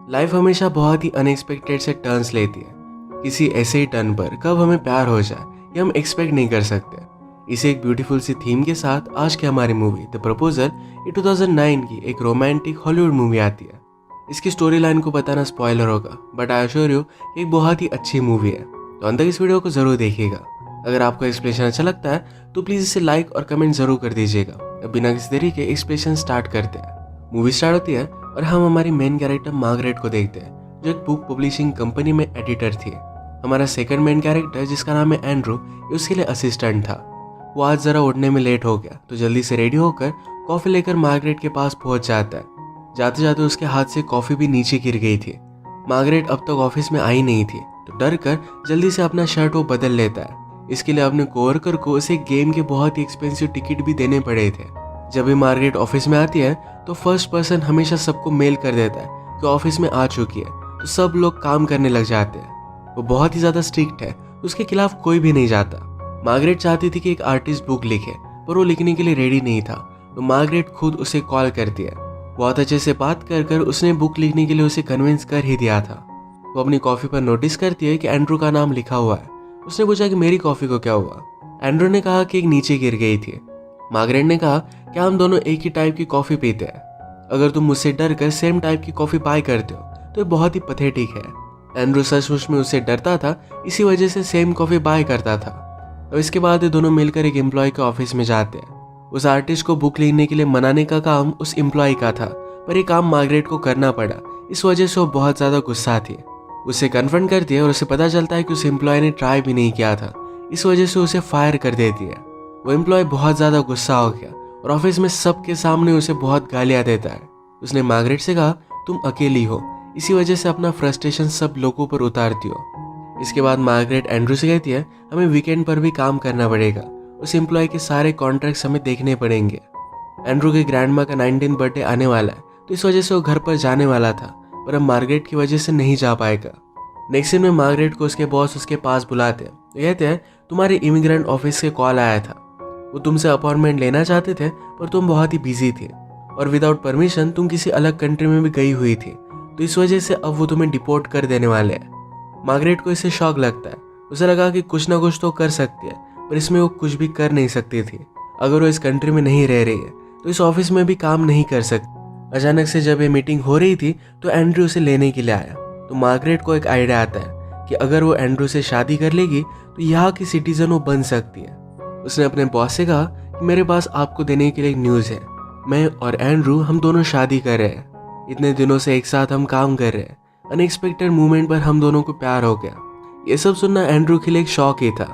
Life हमेशा बहुत ही unexpected से टर्न्स लेती है। किसी ऐसे ही टर्न पर कब हमें प्यार हो जाए ये हम एक्सपेक्ट नहीं कर सकते। इसे एक ब्यूटीफुल सी थीम के साथ आज की हमारी मूवी द प्रपोजल ये 2009 की एक रोमांटिक हॉलीवुड मूवी आती है। इसकी स्टोरी लाइन को बताना स्पॉइलर होगा, बट आई एश्योर यू एक बहुत ही अच्छी मूवी है, तो अंत तक इस वीडियो को जरूर देखिएगा। अगर आपको एक्सप्लेनेशन अच्छा लगता है तो प्लीज इसे लाइक और कमेंट जरूर कर दीजिएगा। अब बिना किसी देरी के एक्सप्लेनेशन स्टार्ट करते हैं। मूवी स्टार्ट होती है और हम हमारी मेन कैरेक्टर मार्गरेट को देखते हैं, जो एक बुक पब्लिशिंग कंपनी में एडिटर थी। हमारा सेकंड मेन कैरेक्टर जिसका नाम है एंड्रू, ये उसके लिए असिस्टेंट था। वो आज जरा उठने में लेट हो गया तो जल्दी से रेडी होकर कॉफी लेकर मार्गरेट के पास पहुंच जाता है। जाते जाते उसके हाथ से कॉफी भी नीचे गिर गई थी। मार्गरेट अब तक ऑफिस में आई नहीं थी तो डर कर जल्दी से अपना शर्ट वो बदल लेता है। इसके लिए अपने कोवर्कर को उसे गेम के बहुत ही एक्सपेंसिव टिकट भी देने पड़े थे। जब भी मार्गरेट ऑफिस में आती है तो फर्स्ट पर्सन हमेशा सबको मेल कर देता है कि ऑफिस में आ चुकी है, तो सब लोग काम करने लग जाते हैं। वो बहुत ही ज्यादा स्ट्रिक्ट है, उसके खिलाफ कोई भी नहीं जाता। मार्गरेट चाहती थी कि एक आर्टिस्ट बुक लिखे, पर वो लिखने के लिए रेडी नहीं था, तो मार्गरेट खुद उसे कॉल करती है। बहुत अच्छे से बात कर कर उसने बुक लिखने के लिए उसे कन्विंस कर ही दिया था। वो अपनी कॉफी पर नोटिस करती है कि एंड्रू का नाम लिखा हुआ है। उसने पूछा कि मेरी कॉफी को क्या हुआ। एंड्रू ने कहा कि एक नीचे गिर गई थी। मार्गरेट ने कहा कि हम दोनों एक ही टाइप की कॉफी पीते हैं। अगर तुम मुझसे डर कर सेम टाइप की कॉफी बाय करते हो तो ये बहुत ही पथेटिक है। एंड्रू सचमुच में उससे डरता था, इसी वजह से सेम कॉफी बाय करता था। और इसके बाद ये दोनों मिलकर एक एम्प्लॉय के ऑफिस में जाते हैं। उस आर्टिस्ट को बुक लिखने के लिए मनाने का काम उस एम्प्लॉय का था, पर ये काम मार्गरेट को करना पड़ा। इस वजह से वो बहुत ज्यादा गुस्सा थी। उसे कन्फ्रंट करती है और उसे पता चलता है कि उस एम्प्लॉय ने ट्राई भी नहीं किया था। इस वजह से उसे फायर कर देती है। वो एम्प्लॉय बहुत ज्यादा गुस्सा हो गया और ऑफिस में सबके सामने उसे बहुत गालियां देता है। उसने मार्गरेट से कहा तुम अकेली हो, इसी वजह से अपना फ्रस्ट्रेशन सब लोगों पर उतारती हो। इसके बाद मार्गरेट एंड्रू से कहती है हमें वीकेंड पर भी काम करना पड़ेगा, उस एम्प्लॉय के सारे कॉन्ट्रैक्ट्स हमें देखने पड़ेंगे। एंड्रू के ग्रैंडमा का 19 बर्थडे आने वाला है, तो इस वजह से वो घर पर जाने वाला था, पर अब मार्गरेट की वजह से नहीं जा पाएगा। नेक्स्ट सीन में मार्गरेट को उसके बॉस उसके पास बुलाते हैं। तो कहते हैं तुम्हारे इमिग्रेंट ऑफिस से कॉल आया था, वो तुमसे अपॉइंटमेंट लेना चाहते थे पर तुम बहुत ही बिजी थे और विदाउट परमिशन तुम किसी अलग कंट्री में भी गई हुई थी, तो इस वजह से अब वो तुम्हें डिपोर्ट कर देने वाले हैं। मार्गरेट को इससे शॉक लगता है। उसे लगा कि कुछ ना कुछ तो कर सकती है, पर इसमें वो कुछ भी कर नहीं सकती थी। अगर वो इस कंट्री में नहीं रह रही है तो इस ऑफिस में भी काम नहीं कर सकती। अचानक से जब ये मीटिंग हो रही थी तो एंड्रू उसे लेने के लिए आया। तो मार्गरेट को एक आइडिया आता है कि अगर वो एंड्रू से शादी कर लेगी तो यहाँ की सिटीजन वो बन सकती है। उसने अपने बॉस से कहा कि मेरे पास आपको देने के लिए एक न्यूज़ है, मैं और एंड्रू हम दोनों शादी कर रहे हैं। इतने दिनों से एक साथ हम काम कर रहे हैं, अनएक्सपेक्टेड मूवमेंट पर हम दोनों को प्यार हो गया। ये सब सुनना एंड्रू के लिए एक शॉक ही था।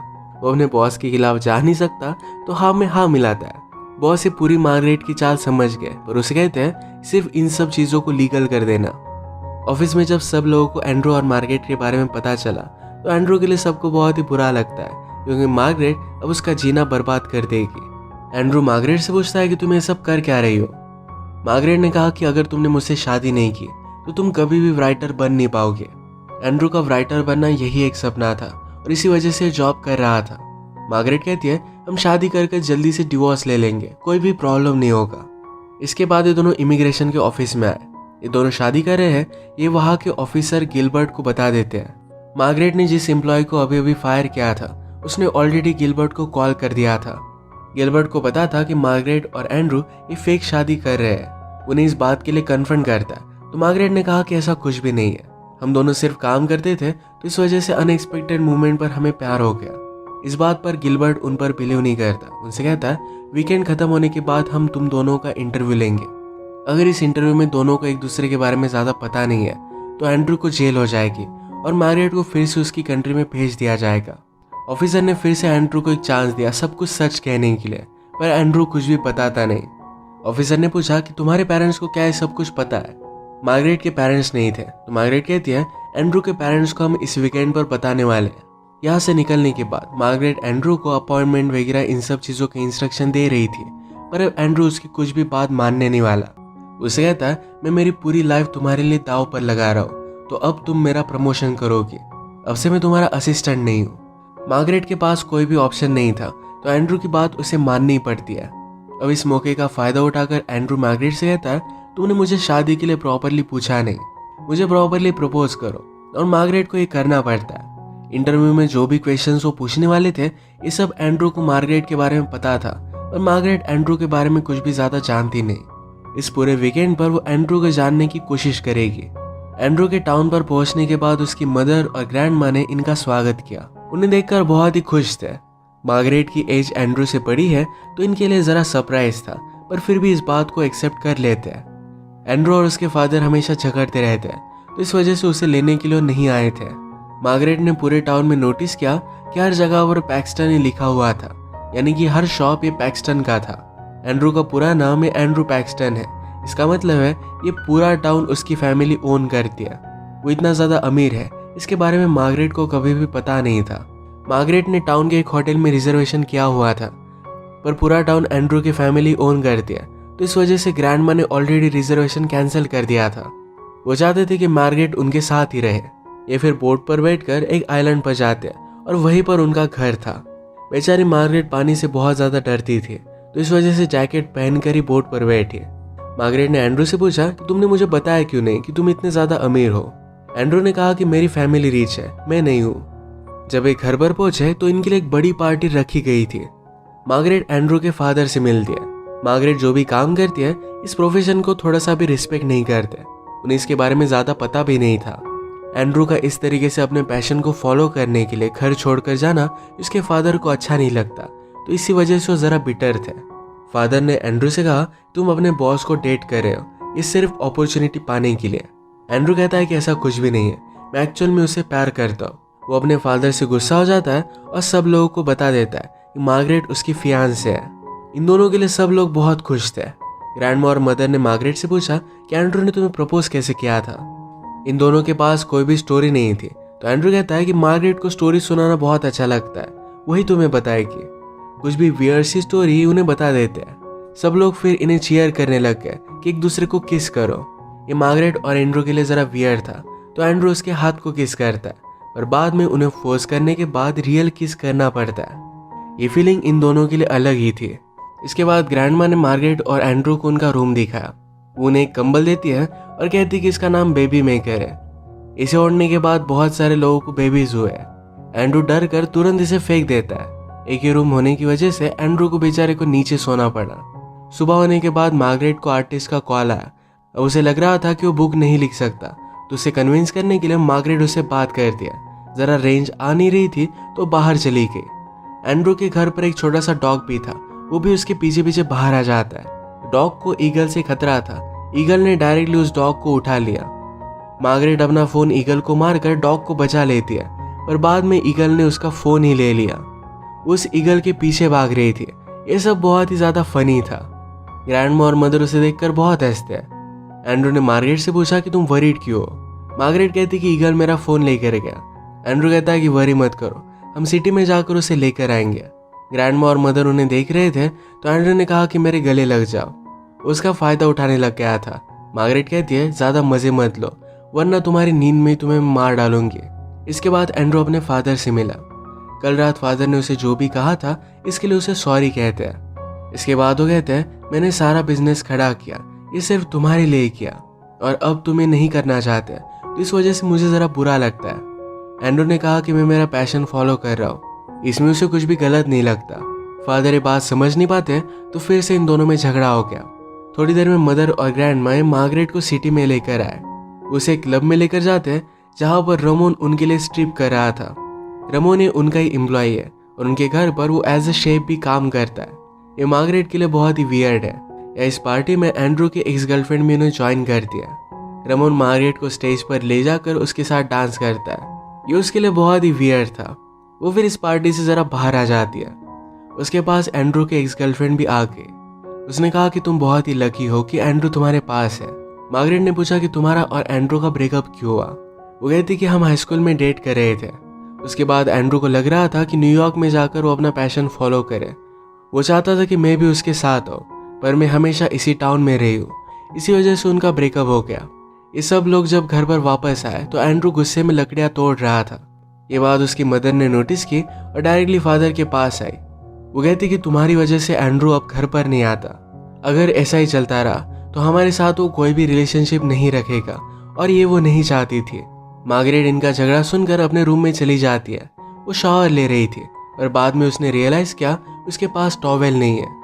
वो अपने बॉस के खिलाफ जा नहीं सकता तो हाँ में हाँ मिलाता है। बॉस ये पूरी मार्गरेट की चाल समझ गए, पर उसे कहते हैं सिर्फ इन सब चीज़ों को लीगल कर देना। ऑफिस में जब सब लोगों को एंड्रू और मार्गरेट के बारे में पता चला तो एंड्रू के लिए सबको बहुत ही बुरा लगता है, क्योंकि मार्गरेट अब उसका जीना बर्बाद कर देगी। एंड्रू मार्गरेट से पूछता है कि तुम ये सब कर क्या रही हो। मार्गरेट ने कहा कि अगर तुमने मुझसे शादी नहीं की तो तुम कभी भी राइटर बन नहीं पाओगे। एंड्रू का राइटर बनना यही एक सपना था और इसी वजह से जॉब कर रहा था। मार्गरेट कहती है हम शादी करके जल्दी से डिवोर्स ले लेंगे, कोई भी प्रॉब्लम नहीं होगा। इसके बाद ये दोनों इमिग्रेशन के ऑफिस में आए। ये दोनों शादी कर रहे हैं, ये वहाँ के ऑफिसर गिलबर्ट को बता देते हैं। मार्गरेट ने जिस एम्प्लॉय को अभी अभी फायर किया था उसने ऑलरेडी गिलबर्ट को कॉल कर दिया था। गिलबर्ट को पता था कि मार्गरेट और एंड्रू ये फेक शादी कर रहे हैं। उन्हें इस बात के लिए कन्फ्रंट करता है तो मार्गरेट ने कहा कि ऐसा कुछ भी नहीं है, हम दोनों सिर्फ काम करते थे, तो इस वजह से अनएक्सपेक्टेड मूवमेंट पर हमें प्यार हो गया। इस बात पर गिलबर्ट उन पर बिलीव नहीं करता। उनसे कहता है वीकेंड खत्म होने के बाद हम तुम दोनों का इंटरव्यू लेंगे। अगर इस इंटरव्यू में दोनों को एक दूसरे के बारे में ज्यादा पता नहीं है तो एंड्रू को जेल हो जाएगी और मार्गरेट को फिर से उसकी कंट्री में भेज दिया जाएगा। ऑफिसर ने फिर से एंड्रू को एक चांस दिया सब कुछ सच कहने के लिए, पर एंड्रू कुछ भी बताता नहीं। ऑफिसर ने पूछा कि तुम्हारे पेरेंट्स को क्या ये सब कुछ पता है। मार्गरेट के पेरेंट्स नहीं थे, तो मार्गरेट कहती है एंड्रू के पेरेंट्स को हम इस वीकेंड पर बताने वाले हैं। यहाँ से निकलने के बाद मार्गरेट एंड्रू को अपॉइंटमेंट वगैरह इन सब चीज़ों के इंस्ट्रक्शन दे रही थी, पर अब एंड्रू उसकी कुछ भी बात मानने नहीं वाला। उसे कहता है मैं मेरी पूरी लाइफ तुम्हारे लिए दाव पर लगा रहा हूँ, तो अब तुम मेरा प्रमोशन करोगी, अब से मैं तुम्हारा असिस्टेंट नहीं हूँ। मार्गरेट के पास कोई भी ऑप्शन नहीं था, तो एंड्रू की बात उसे माननी पड़ती है। अब इस मौके का फायदा उठाकर एंड्रू मार्गरेट से कहता है तुमने मुझे शादी के लिए प्रॉपरली पूछा नहीं, मुझे प्रॉपरली प्रपोज करो। और मार्गरेट को ये करना पड़ता है। इंटरव्यू में जो भी क्वेश्चंस वो पूछने वाले थे, ये सब एंड्रू को मार्गरेट के बारे में पता था, और मार्गरेट एंड्रू के बारे में कुछ भी ज्यादा जानती नहीं। इस पूरे वीकेंड पर वो एंड्रू को जानने की कोशिश करेगी। एंड्रू के टाउन पर पहुंचने के बाद उसकी मदर और ग्रैंड माँ ने इनका स्वागत किया। उन्हें देखकर बहुत ही खुश थे। मार्गरेट की एज एंड्रू से बड़ी है, तो इनके लिए जरा सरप्राइज था, पर फिर भी इस बात को एक्सेप्ट कर लेते हैं। एंड्रू और उसके फादर हमेशा झगड़ते रहते हैं, तो इस वजह से उसे लेने के लिए नहीं आए थे। मार्गरेट ने पूरे टाउन में नोटिस किया कि हर जगह पर पैक्सटन ही लिखा हुआ था, यानी कि हर शॉप ये पैक्सटन का था। एंड्रू का पूरा नाम है एंड्रू पैक्सटन है। इसका मतलब है ये पूरा टाउन उसकी फैमिली ओन करती है। वो इतना ज्यादा अमीर है, इसके बारे में मार्गरेट को कभी भी पता नहीं था। मार्गरेट ने टाउन के एक होटल में रिजर्वेशन किया हुआ था, पर पूरा टाउन एंड्रू की फैमिली ओन करती है, तो इस वजह से ग्रैंडमा ने ऑलरेडी रिजर्वेशन कैंसिल कर दिया था। वो चाहते थे कि मार्गरेट उनके साथ ही रहे। ये फिर बोट पर बैठकर एक आइलैंड पर जाते हैं, और वहीं पर उनका घर था। बेचारी मार्गरेट पानी से बहुत ज्यादा डरती थी, तो इस वजह से जैकेट पहनकर ही बोट पर बैठी। मार्गरेट ने एंड्रू से पूछा कि तुमने मुझे बताया क्यों नहीं कि तुम इतने ज्यादा अमीर हो। एंड्रू ने कहा कि मेरी फैमिली रिच है, मैं नहीं हूँ। जब एक घर पर पहुंचे तो इनके लिए एक बड़ी पार्टी रखी गई थी। मार्गरेट एंड्रू के फादर से मिलती है। मार्गरेट जो भी काम करती है, इस प्रोफेशन को थोड़ा सा भी रिस्पेक्ट नहीं करते। उन्हें इसके बारे में ज्यादा पता भी नहीं था। एंड्रू का इस तरीके से अपने पैशन को फॉलो करने के लिए घर छोड़कर जाना उसके फादर को अच्छा नहीं लगता, तो इसी वजह से वो जरा बिटर थे। फादर ने एंड्रू से कहा तुम अपने बॉस को डेट कर रहे हो, ये सिर्फ अपॉर्चुनिटी पाने के लिए। एंड्रू कहता है कि ऐसा कुछ भी नहीं है, मैं एक्चुअल में उसे प्यार करता हूँ। वो अपने फादर से गुस्सा हो जाता है और सब लोगों को बता देता है कि मार्गरेट उसकी फियांसे है। इन दोनों के लिए सब लोग बहुत खुश थे। ग्रैंडमा और मदर ने मार्गरेट से पूछा कि एंड्रू ने तुम्हें प्रपोज कैसे किया था। इन दोनों के पास कोई भी स्टोरी नहीं थी, तो एंड्रू कहता है कि मार्गरेट को स्टोरी सुनाना बहुत अच्छा लगता है, वही तुम्हें बताएगी। कुछ भी वियर्ड सी स्टोरी उन्हें बता देते हैं। सब लोग फिर इन्हें चीयर करने लग गए कि एक दूसरे को किस करो। ये मार्गरेट और एंड्रू के लिए जरा वियर्ड था, तो एंड्रू उसके हाथ को किस करता है, पर बाद में उन्हें फोर्स करने के बाद रियल किस करना पड़ता है। ये फीलिंग इन दोनों के लिए अलग ही थी। इसके बाद ग्रैंडमा ने मार्गरेट और एंड्रू को उनका रूम दिखाया। वो उन्हें एक कंबल देती है और कहती है कि इसका नाम बेबी मेकर है। इसे ओढ़ने के बाद बहुत सारे लोगों को बेबीज हुए। एंड्रू डर कर तुरंत इसे फेंक देता है। एक ही रूम होने की वजह से एंड्रू को बेचारे को नीचे सोना पड़ा। सुबह होने के बाद मार्गरेट को आर्टिस्ट का कॉल आया। अब उसे लग रहा था कि वो बुक नहीं लिख सकता, तो उसे कन्विंस करने के लिए मार्गरेट उससे बात कर दिया। जरा रेंज आ नहीं रही थी तो बाहर चली गई। एंड्रू के घर पर एक छोटा सा डॉग भी था, वो भी उसके पीछे पीछे बाहर आ जाता है। डॉग को ईगल से खतरा था। ईगल ने डायरेक्टली उस डॉग को उठा लिया। मार्गरेट अपना फोन ईगल को मारकर डॉग को बचा लेती है, पर बाद में ईगल ने उसका फोन ही ले लिया। उस ईगल के पीछे भाग रही थी। ये सब बहुत ही ज्यादा फनी था। ग्रैंडमा और मदर उसे देखकर बहुत हंसते हैं। एंड्रू ने मार्गरेट से पूछा कि तुम वरीड क्यों हो। मार्गरेट कहती कि ईगल मेरा फोन लेकर गया। एंड्रू कहता है कि वरी मत करो, हम सिटी में जाकर उसे लेकर आएंगे। ग्रैंडमा और मदर उन्हें देख रहे थे, तो एंड्रू ने कहा कि मेरे गले लग जाओ। उसका फायदा उठाने लग गया था। मार्गरेट कहती है ज्यादा मजे मत लो, वरना तुम्हारी नींद में तुम्हें मार डालूंगी। इसके बाद एंड्रू अपने फादर से मिला। कल रात फादर ने उसे जो भी कहा था इसके लिए उसे सॉरी कहते हैं। इसके बाद वो कहते हैं मैंने सारा बिजनेस खड़ा किया, ये सिर्फ तुम्हारे लिए किया, और अब तुम्हें नहीं करना चाहते, तो इस वजह से मुझे जरा बुरा लगता है। एंड्रू ने कहा कि मैं मेरा पैशन फॉलो कर रहा हूँ, इसमें उसे कुछ भी गलत नहीं लगता। फादर ये बात समझ नहीं पाते, तो फिर से इन दोनों में झगड़ा हो गया। थोड़ी देर में मदर और ग्रैंडमा मार्गरेट को सिटी में लेकर आए। उसे एक क्लब में लेकर जाते हैं जहाँ पर रमोन उनके लिए स्ट्रिप कर रहा था। रमोन उनका ही एम्प्लॉय है और उनके घर पर वो एज अ शेफ भी काम करता है। ये मार्गरेट के लिए बहुत ही वियर्ड है। या इस पार्टी में एंड्रू की एक्स गर्लफ्रेंड भी उन्हें ज्वाइन कर दिया। रमोन मार्गरेट को स्टेज पर ले जाकर उसके साथ डांस करता है। ये उसके लिए बहुत ही वियर्ड था। वो फिर इस पार्टी से जरा बाहर आ जाती है। उसके पास एंड्रू के एक्स गर्लफ्रेंड भी आ गई। उसने कहा कि तुम बहुत ही लकी हो कि एंड्रू तुम्हारे पास है। मार्गरेट ने पूछा कि तुम्हारा और एंड्रू का ब्रेकअप क्यों हुआ। वो कहती कि हम हाई स्कूल में डेट कर रहे थे। उसके बाद एंड्रू को लग रहा था कि न्यूयॉर्क में जाकर वो अपना पैशन फॉलो करे। वो चाहता था कि मैं भी उसके साथ हूँ, पर मैं हमेशा इसी टाउन में रही हूँ, इसी वजह से उनका ब्रेकअप हो गया। ये सब लोग जब घर पर वापस आए तो एंड्रू गुस्से में लकड़ियाँ तोड़ रहा था। ये बात उसकी मदर ने नोटिस की और डायरेक्टली फादर के पास आई। वो कहती कि तुम्हारी वजह से एंड्रू अब घर पर नहीं आता। अगर ऐसा ही चलता रहा तो हमारे साथ वो कोई भी रिलेशनशिप नहीं रखेगा और ये वो नहीं चाहती थी। मार्गरेट इनका झगड़ा सुनकर अपने रूम में चली जाती है। वो शावर ले रही थी पर बाद में उसने रियलाइज किया उसके पास टॉवेल नहीं है।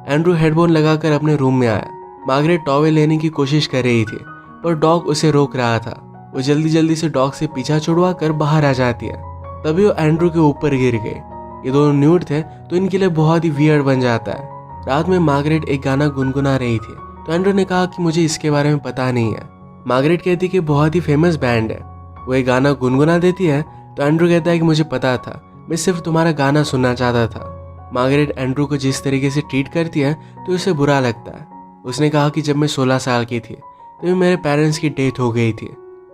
एंड्रू हेडफोन लगाकर अपने रूम में आया। मार्गरेट टॉवेल लेने की कोशिश कर रही थी पर डॉग उसे रोक रहा था। वो जल्दी जल्दी से डॉग से पीछा छुड़वा कर बाहर आ जाती है। तभी वो एंड्रू के ऊपर गिर गए। ये दोनों न्यूड थे तो इनके लिए बहुत ही वियर्ड बन जाता है। रात में मार्गरेट एक गाना गुनगुना रही थी तो एंड्रू ने कहा कि मुझे इसके बारे में पता नहीं है। मार्गरेट कहती कि बहुत ही फेमस बैंड है। वो एक गाना गुनगुना देती है तो एंड्रू कहता है कि मुझे पता था, मैं सिर्फ तुम्हारा गाना सुनना चाहता था। मार्गरेट एंड्रू को जिस तरीके से ट्रीट करती है तो उसे बुरा लगता है। उसने कहा कि जब मैं 16 साल की थी तभी मेरे पेरेंट्स की डेथ हो गई थी।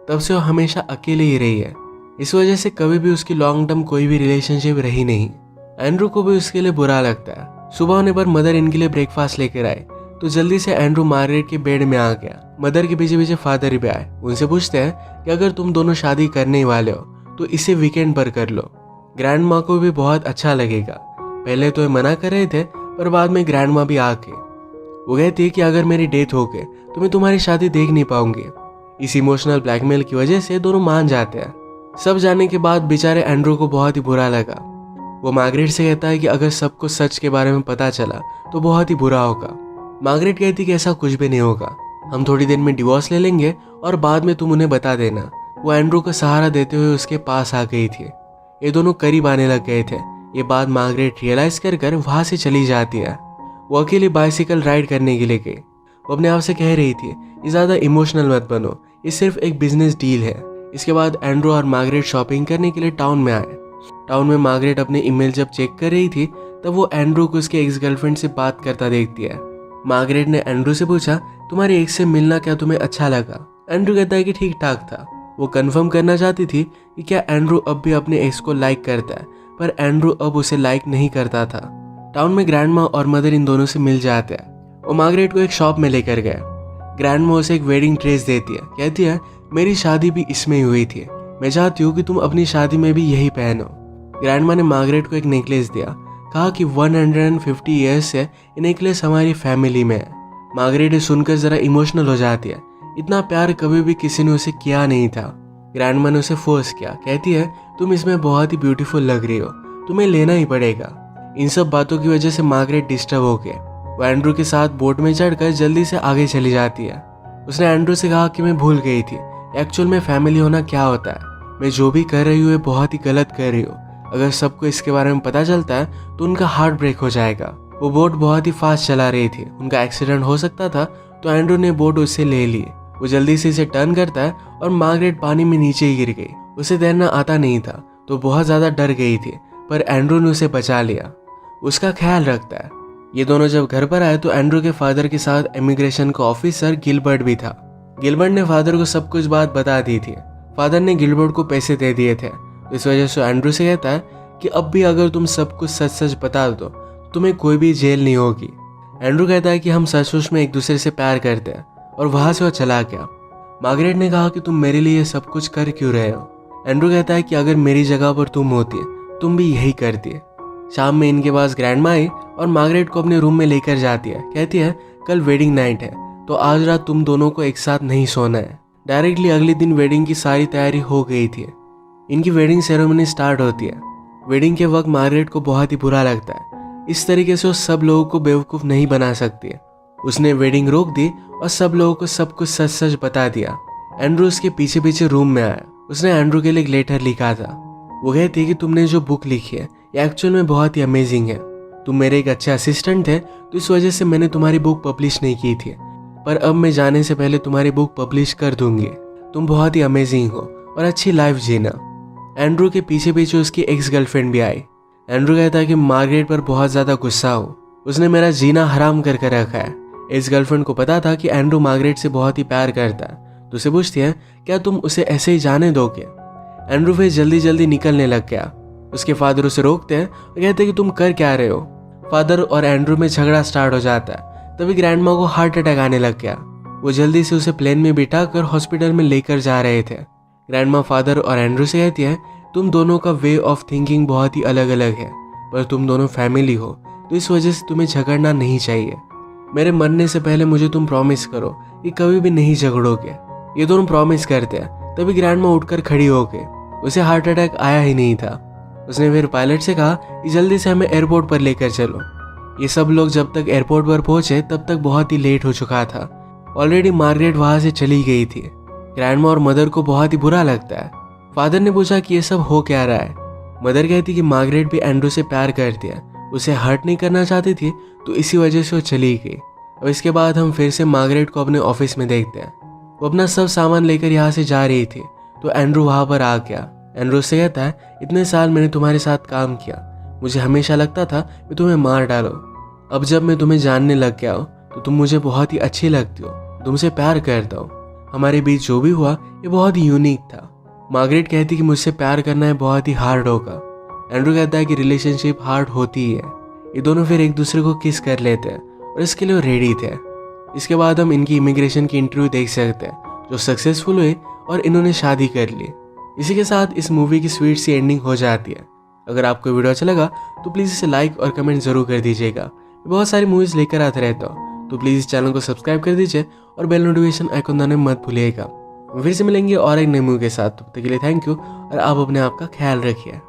तब से वो हमेशा अकेले ही रही है। इस वजह से कभी भी उसकी लॉन्ग टर्म कोई भी रिलेशनशिप रही नहीं। एंड्रू को भी उसके लिए बुरा लगता है। सुबह होने पर मदर इनके लिए ब्रेकफास्ट लेकर आए तो जल्दी से एंड्रू मार्गरेट के बेड में आ गया। मदर के पीछे पीछे फादर भी आए। उनसे पूछते हैं कि अगर तुम दोनों शादी करने वाले हो तो इसे वीकेंड पर कर लो। ग्रैंड माँ को भी बहुत अच्छा लगेगा। पहले तो ये मना कर रहे थे पर बाद में ग्रैंड माँ भी आके वो कहती है कि अगर मेरी डेथ हो गई तो मैं तुम्हारी शादी देख नहीं पाऊंगी। इस इमोशनल ब्लैकमेल की वजह से दोनों मान जाते हैं। सब जानने के बाद बेचारे एंड्रू को बहुत ही बुरा लगा। वो मार्गरेट से कहता है कि अगर सबको सच के बारे में पता चला तो बहुत ही बुरा होगा। मार्गरेट कहती कि ऐसा कुछ भी नहीं होगा, हम थोड़ी देर में डिवोर्स ले लेंगे और बाद में तुम उन्हें बता देना। वो एंड्रू को सहारा देते हुए उसके पास आ गई थी। ये दोनों करीब आने लग गए थे। ये बात मार्गरेट रियलाइज कर वहां से चली जाती है। वो अकेली बाइसिकल राइड करने के लिए गई। वो अपने आप से कह रही थी ये ज़्यादा इमोशनल मत बनो, ये सिर्फ एक बिजनेस डील है। इसके बाद एंड्रू और मार्गरेट शॉपिंग करने के लिए टाउन में आए। टाउन में मार्गरेट अपने ईमेल जब चेक कर रही थी तब वो एंड्रू को उसके एक्स गर्लफ्रेंड से बात करता देखती है। मार्गरेट ने एंड्रू से पूछा तुम्हारे एक्स से मिलना क्या तुम्हें अच्छा लगा? एंड्रू कहता है कि ठीक ठाक था। वो कंफर्म करना चाहती थी कि क्या एंड्रू अब भी अपने एक्स को लाइक करता है, पर एंड्रू अब उसे लाइक नहीं करता था। टाउन में ग्रैंडमा और मदर इन दोनों से मिल जाते हैं। वो मार्गरेट को एक शॉप में लेकर गए। ग्रैंडमा उसे एक वेडिंग ड्रेस देती है। कहती है मेरी शादी भी इसमें ही हुई थी, मैं चाहती हूँ कि तुम अपनी शादी में भी यही पहनो। ग्रैंडमा ने मार्गरेट को एक नेकलेस दिया। कहा कि 150 ईयर्स से ये नेकलेस हमारी फैमिली में है। मार्गरेट सुनकर जरा इमोशनल हो जाती है। इतना प्यार कभी भी किसी ने उसे किया नहीं था। ग्रैंडमा ने उसे फोर्स किया। कहती है तुम इसमें बहुत ही ब्यूटीफुल लग रही हो, तुम्हें लेना ही पड़ेगा। इन सब बातों की वजह से मार्गरेट डिस्टर्ब हो गए। वो एंड्रू के साथ बोट में चढ़कर जल्दी से आगे चली जाती है। उसने एंड्रू से कहा कि मैं भूल गई थी एक्चुअल में फैमिली होना क्या होता है। मैं जो भी कर रही हूँ ये बहुत ही गलत कर रही हूँ। अगर सबको इसके बारे में पता चलता है तो उनका हार्ट ब्रेक हो जाएगा। वो बोट बहुत ही फास्ट चला रही थी, उनका एक्सीडेंट हो सकता था, तो एंड्रू ने बोट उससे ले ली। वो जल्दी से इसे टर्न करता है और मार्गरेट पानी में नीचे ही गिर गई। उसे तैरना आता नहीं था तो बहुत ज्यादा डर गई थी, पर एंड्रू ने उसे बचा लिया, उसका ख्याल रखता है। ये दोनों जब घर पर आए तो एंड्रू के फादर के साथ इमिग्रेशन का ऑफिसर गिलबर्ट भी था। गिलबर्ट ने फादर को सब कुछ बात बता दी थी। फादर ने गिलबर्ट को पैसे दे दिए थे। इस वजह से एंड्रू से कहता है कि अब भी अगर तुम सब कुछ सच सच बता दो तुम्हें कोई भी जेल नहीं होगी। एंड्रू कहता है कि हम सच में एक दूसरे से प्यार करते हैं, और वहां से वो चला गया। मार्गरेट ने कहा कि तुम मेरे लिए सब कुछ कर क्यों रहे हो? एंड्रू कहता है कि अगर मेरी जगह पर तुम होती तुम भी यही करती। शाम में इनके पास ग्रैंडमा आई और मार्गरेट को अपने रूम में लेकर जाती है। कहती है कल वेडिंग नाइट है तो आज रात तुम दोनों को एक साथ नहीं सोना है। डायरेक्टली अगले दिन वेडिंग की सारी तैयारी हो गई थी। इनकी वेडिंग सेरेमनी स्टार्ट होती है। वेडिंग के वक्त मार्गरेट को बहुत ही बुरा लगता है। इस तरीके से वो सब लोगों को बेवकूफ़ नहीं बना सकती। उसने वेडिंग रोक दी और सब लोगों को सब कुछ सच सच बता दिया। एंड्रू उसके पीछे पीछे रूम में आया। उसने एंड्रू के लिए एक लेटर लिखा था। वो कहती है कि तुमने जो बुक लिखी है ये एक्चुअल में बहुत ही अमेजिंग है। तुम मेरे एक अच्छे असिस्टेंट थे तो इस वजह से मैंने तुम्हारी बुक पब्लिश नहीं की थी, पर अब मैं जाने से पहले तुम्हारी बुक पब्लिश कर दूंगी। तुम बहुत ही अमेजिंग हो और अच्छी लाइफ जीना। एंड्रू के पीछे पीछे उसकी एक्स गर्लफ्रेंड भी आई। एंड्रू कहता है कि मार्गरेट पर बहुत ज़्यादा गुस्सा हो, उसने मेरा जीना हराम करके रखा है। एक्स गर्लफ्रेंड को पता था कि एंड्रू मार्गरेट से बहुत ही प्यार करता है, तो उसे पूछती है क्या तुम उसे ऐसे ही जाने दोगे? एंड्रू फिर जल्दी जल्दी निकलने लग गया। उसके फादर उसे रोकते हैं और कहते हैं कि तुम कर क्या रहे हो? फादर और एंड्रू में झगड़ा स्टार्ट हो जाता है। तभी ग्रैंडमा को हार्ट अटैक आने लग गया। वो जल्दी से उसे प्लेन में बिठाकर हॉस्पिटल में लेकर जा रहे थे। ग्रैंडमा फादर और एंड्रू से कहती है तुम दोनों का वे ऑफ थिंकिंग बहुत ही अलग अलग है, पर तुम दोनों फैमिली हो तो इस वजह से तुम्हें झगड़ना नहीं चाहिए। मेरे मरने से पहले मुझे तुम प्रॉमिस करो कि कभी भी नहीं झगड़ोगे। ये दोनों प्रॉमिस करते हैं। तभी ग्रैंडमा उठकर खड़ी हो गई। उसे हार्ट अटैक आया ही नहीं था। उसने फिर पायलट से कहा कि जल्दी से हमें एयरपोर्ट पर लेकर चलो। ये सब लोग जब तक एयरपोर्ट पर पहुंचे तब तक बहुत ही लेट हो चुका था। ऑलरेडी मार्गरेट वहां से चली गई थी। ग्रैंडमा और मदर को बहुत ही बुरा लगता है। फादर ने पूछा कि ये सब हो क्या रहा है। मदर कहती कि मार्गरेट भी एंड्रू से प्यार करती है, उसे हर्ट नहीं करना चाहती थी, तो इसी वजह से वो चली गई। अब इसके बाद हम फिर से मार्गरेट को अपने ऑफिस में देखते हैं। वो अपना सब सामान लेकर यहाँ से जा रही थी तो एंड्रू वहां पर आ गया। एंड्रू से कहता है, इतने साल मैंने तुम्हारे साथ काम किया, मुझे हमेशा लगता था कि तुम्हें मार डालो। अब जब मैं तुम्हें जानने लग गया हूँ तो तुम मुझे बहुत ही अच्छी लगती हो, तुमसे प्यार करता हूँ। हमारे बीच जो भी हुआ ये बहुत ही यूनिक था। मार्गरेट कहती कि मुझसे प्यार करना है बहुत ही हार्ड होगा। एंड्रू कहता है कि रिलेशनशिप हार्ड होती ही है। ये दोनों फिर एक दूसरे को किस कर लेते हैं और इसके लिए वो रेडी थे। इसके बाद हम इनकी इमिग्रेशन की इंटरव्यू देख सकते हैं जो सक्सेसफुल हुए और इन्होंने शादी कर ली। इसी के साथ इस मूवी की स्वीट सी एंडिंग हो जाती है। अगर आपको वीडियो अच्छा लगा तो प्लीज़ इसे लाइक और कमेंट जरूर कर दीजिएगा। बहुत सारी मूवीज़ लेकर आते रहता हूँ, तो प्लीज़ इस चैनल को सब्सक्राइब कर दीजिए और बेल नोटिफिकेशन आइकन दबाना मत भूलिएगा। फिर से मिलेंगे और एक नई मूवी के साथ। तब तक के लिए थैंक यू और आप अपने आप का ख्याल रखिए।